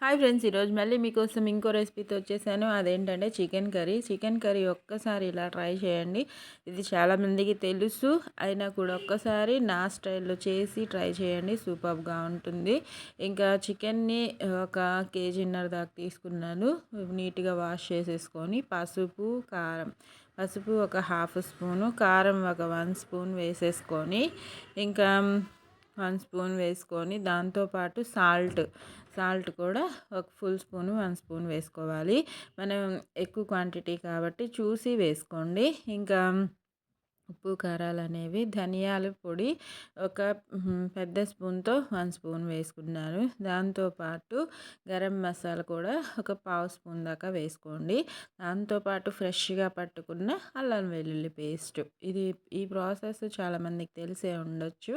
Hi friends, ఈరోజు మళ్ళీ మీకోసం ఇంకో రెసిపీతో వచ్చేసాను. అదేంటంటే చికెన్ కర్రీ. చికెన్ కర్రీ ఒక్కసారి ఇలా ట్రై చేయండి. ఇది చాలామందికి తెలుసు, అయినా కూడా ఒక్కసారి నా స్టైల్లో చేసి ట్రై చేయండి. సూపర్గా ఉంటుంది. ఇంకా చికెన్ని ఒక కేజీన్నర దాకా తీసుకున్నాను. నీట్గా వాష్ చేసేసుకొని పసుపు ఒక హాఫ్ స్పూను, కారం ఒక 1 స్పూన్ వేసేసుకొని, ఇంకా 1 స్పూన్ వేసుకొని దాంతోపాటు సాల్ట్ కూడా ఒక ఫుల్ స్పూను 1 స్పూన్ వేసుకోవాలి. మనం ఎక్కువ క్వాంటిటీ కాబట్టి చూసి వేసుకోండి. ఇంకా ఉప్పు కారాలు అనేవి, ధనియాల పొడి ఒక పెద్ద స్పూన్తో 1 స్పూన్ వేసుకున్నాను. దాంతోపాటు గరం మసాలా కూడా ఒక పావు స్పూన్ దాకా వేసుకోండి. దాంతోపాటు ఫ్రెష్గా పట్టుకున్న అల్లం వెల్లుల్లి పేస్ట్. ఈ ప్రాసెస్ చాలామందికి తెలిసే ఉండొచ్చు.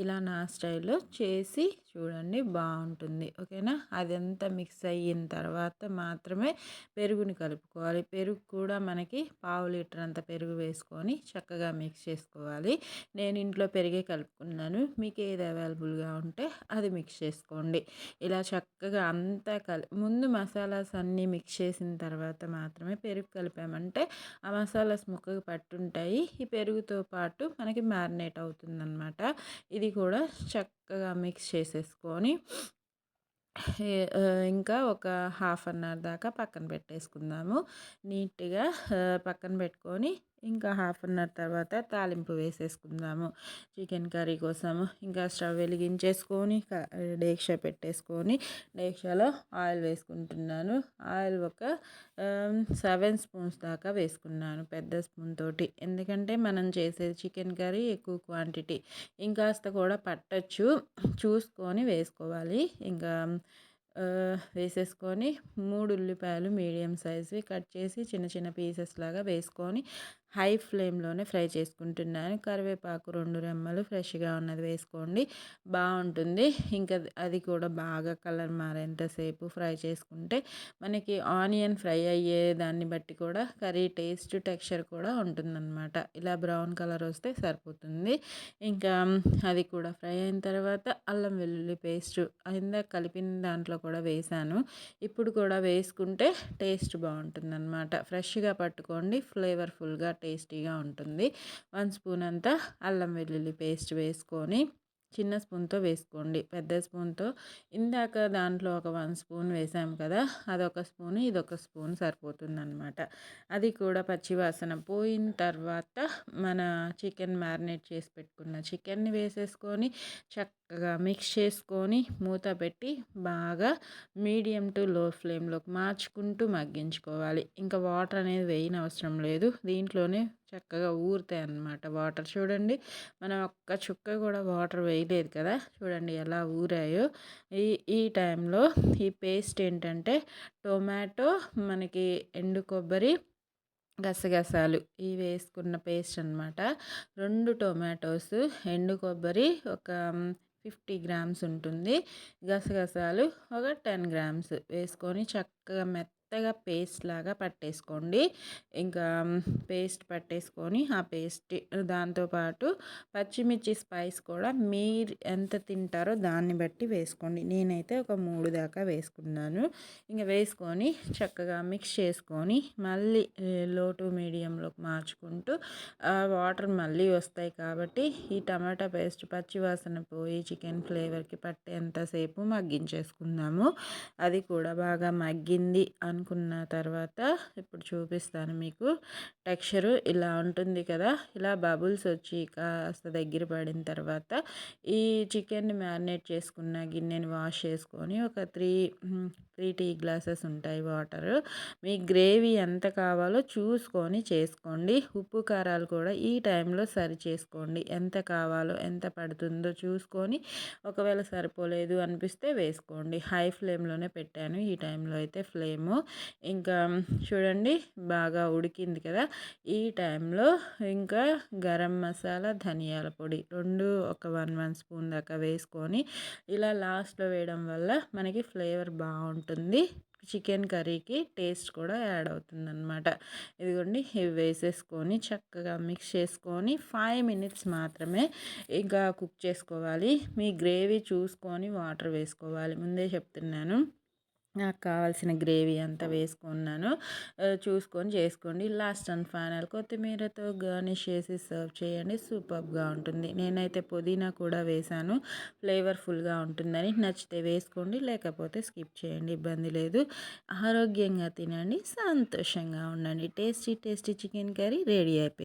ఇలా నా స్టైల్లో చేసి చూడండి, బాగుంటుంది. ఓకేనా? అదంతా మిక్స్ అయిన తర్వాత మాత్రమే పెరుగుని కలుపుకోవాలి. పెరుగు కూడా మనకి పావు లీటర్ అంత పెరుగు వేసుకొని చక్కగా మిక్స్ చేసుకోవాలి. నేను ఇంట్లో పెరిగే కలుపుకున్నాను. మీకు ఏది అవైలబుల్గా ఉంటే అది మిక్స్ చేసుకోండి. ఇలా చక్కగా అంతా ముందు మసాలాస్ అన్నీ మిక్స్ చేసిన తర్వాత మాత్రమే పెరుగు కలిపామంటే ఆ మసాలాస్ ముక్కకు పట్టుంటాయి. ఈ పెరుగుతో పాటు మనకి మ్యారినేట్ అవుతుందన్నమాట. ఇది కూడా చక్కగా మిక్స్ చేసేసుకొని ఇంకా ఒక హాఫ్ అన్ అవర్ దాకా పక్కన పెట్టేసుకుందాము. నీట్గా పక్కన పెట్టుకొని ఇంకా హాఫ్ అన్ అవర్ తర్వాత తాలింపు వేసేసుకుందాము చికెన్ కర్రీ కోసము. ఇంకా స్టవ్ వెలిగించేసుకొని డేక్షా పెట్టేసుకొని డేక్షాలో ఆయిల్ వేసుకుంటున్నాను. ఆయిల్ ఒక 7 స్పూన్స్ దాకా వేసుకున్నాను పెద్ద స్పూన్ తోటి. ఎందుకంటే మనం చేసేది చికెన్ కర్రీ ఎక్కువ క్వాంటిటీ, ఇంకాస్త కూడా పట్టచ్చు, చూసుకొని వేసుకోవాలి. ఇంకా వేసేసుకొని 3 ఉల్లిపాయలు మీడియం సైజ్వి కట్ చేసి చిన్న చిన్న పీసెస్ లాగా వేసుకొని హై ఫ్లేమ్లోనే ఫ్రై చేసుకుంటున్నాను. కరివేపాకు 2 రెమ్మలు ఫ్రెష్గా ఉన్నది వేసుకోండి, బాగుంటుంది. ఇంకా అది కూడా బాగా కలర్ మారేంతసేపు ఫ్రై చేసుకుంటే మనకి ఆనియన్ ఫ్రై అయ్యే దాన్ని బట్టి కూడా కర్రీ టేస్ట్ టెక్స్చర్ కూడా ఉంటుందన్నమాట. ఇలా బ్రౌన్ కలర్ వస్తే సరిపోతుంది. ఇంకా అది కూడా ఫ్రై అయిన తర్వాత అల్లం వెల్లుల్లి పేస్ట్ ఇందాక కలిపిన దాంట్లో కూడా వేసాను. ఇప్పుడు కూడా వేసుకుంటే టేస్ట్ బాగుంటుందన్నమాట. ఫ్రెష్గా పట్టుకోండి, ఫ్లేవర్ఫుల్గా టేస్టీగా ఉంటుంది. 1 స్పూన్ అంతా అల్లం వెల్లుల్లి పేస్ట్ వేసుకొని చిన్న స్పూన్తో వేసుకోండి. పెద్ద స్పూన్తో ఇందాక దాంట్లో ఒక 1 స్పూన్ వేసాం కదా, అదొక స్పూను ఇదొక స్పూన్ సరిపోతుందన్నమాట. అది కూడా పచ్చివాసన పోయిన తర్వాత మన చికెన్ మ్యారినేట్ చేసి పెట్టుకున్న చికెన్ని వేసేసుకొని చక్కగా మిక్స్ చేసుకొని మూత పెట్టి బాగా మీడియం టు లో ఫ్లేమ్లోకి మార్చుకుంటూ మగ్గించుకోవాలి. ఇంకా వాటర్ అనేది వేయనవసరం లేదు, దీంట్లోనే చక్కగా ఊరుతాయి అన్నమాట వాటర్. చూడండి, మనం ఒక్క చుక్క కూడా వాటర్ వేయలేదు కదా, చూడండి ఎలా ఊరాయో. ఈ టైంలో ఈ పేస్ట్ ఏంటంటే టొమాటో, మనకి ఎండు కొబ్బరి, గసగసాలు ఇవి వేసుకున్న పేస్ట్ అనమాట. 2 టొమాటోస్, ఎండు కొబ్బరి ఒక 50 గ్రామ్స్ ఉంటుంది, గసగసాలు ఒక 10 గ్రామ్స్ వేసుకొని చక్కగా మెత్తగా పేస్ట్ లాగా పట్టేసుకోండి. ఇంకా పేస్ట్ పట్టేసుకొని ఆ పేస్ట్ దాంతోపాటు పచ్చిమిర్చి స్పైస్ కూడా మీరు ఎంత తింటారో దాన్ని బట్టి వేసుకోండి. నేనైతే ఒక 3 దాకా వేసుకున్నాను. ఇంకా వేసుకొని చక్కగా మిక్స్ చేసుకొని మళ్ళీ లో టు మీడియంలోకి మార్చుకుంటూ వాటర్ మళ్ళీ వస్తాయి కాబట్టి ఈ టమాటా పేస్ట్ పచ్చివాసన పోయి చికెన్ ఫ్లేవర్కి పట్టేంతసేపు మగ్గించేసుకుందాము. అది కూడా బాగా మగ్గింది అనుకున్న తర్వాత ఇప్పుడు చూపిస్తాను మీకు. టెక్స్చరు ఇలా ఉంటుంది కదా, ఇలా బబుల్స్ వచ్చి కాస్త దగ్గర పడిన తర్వాత ఈ చికెన్ని మ్యారినేట్ చేసుకున్న గిన్నెని వాష్ చేసుకొని ఒక 3 టీ గ్లాసెస్ ఉంటాయి వాటర్. మీ గ్రేవీ ఎంత కావాలో చూసుకొని చేసుకోండి. ఉప్పు కారాలు కూడా ఈ టైంలో సరి చేసుకోండి. ఎంత కావాలో ఎంత పడుతుందో చూసుకొని ఒకవేళ సరిపోలేదు అనిపిస్తే వేసుకోండి. హై ఫ్లేమ్లోనే పెట్టాను ఈ టైంలో అయితే ఫ్లేము. ఇంకా చూడండి బాగా ఉడికింది కదా, ఈ టైంలో ఇంకా గరం మసాలా, ధనియాల పొడి 2 ఒక 1 స్పూన్ దాకా వేసుకొని ఇలా లాస్ట్లో వేయడం వల్ల మనకి ఫ్లేవర్ బాగుంటుంది, చికెన్ కర్రీకి టేస్ట్ కూడా యాడ్ అవుతుందన్నమాట. ఇదిగోండి, ఇవి వేసేసుకొని చక్కగా మిక్స్ చేసుకొని 5 మినిట్స్ మాత్రమే ఇంకా కుక్ చేసుకోవాలి. మీ గ్రేవీ చూసుకొని వాటర్ వేసుకోవాలి, ముందే చెప్తున్నాను. నాకు కావాల్సిన గ్రేవీ అంతా వేసుకున్నాను. చూసుకొని చేసుకోండి. లాస్ట్ అండ్ ఫైనల్ కొత్తిమీరతో గార్నిష్ చేసి సర్వ్ చేయండి. సూపర్బ్‌గా ఉంటుంది. నేనైతే పుదీనా కూడా వేశాను. ఫ్లేవర్‌ఫుల్‌గా ఉంటుందని. నచ్చితే వేసుకోండి. లేకపోతే స్కిప్ చేయండి. ఇబ్బంది లేదు. ఆరోగ్యంగా తినండి. సంతోషంగా ఉండండి. Tasty tasty chicken curry ready అయిపోయింది.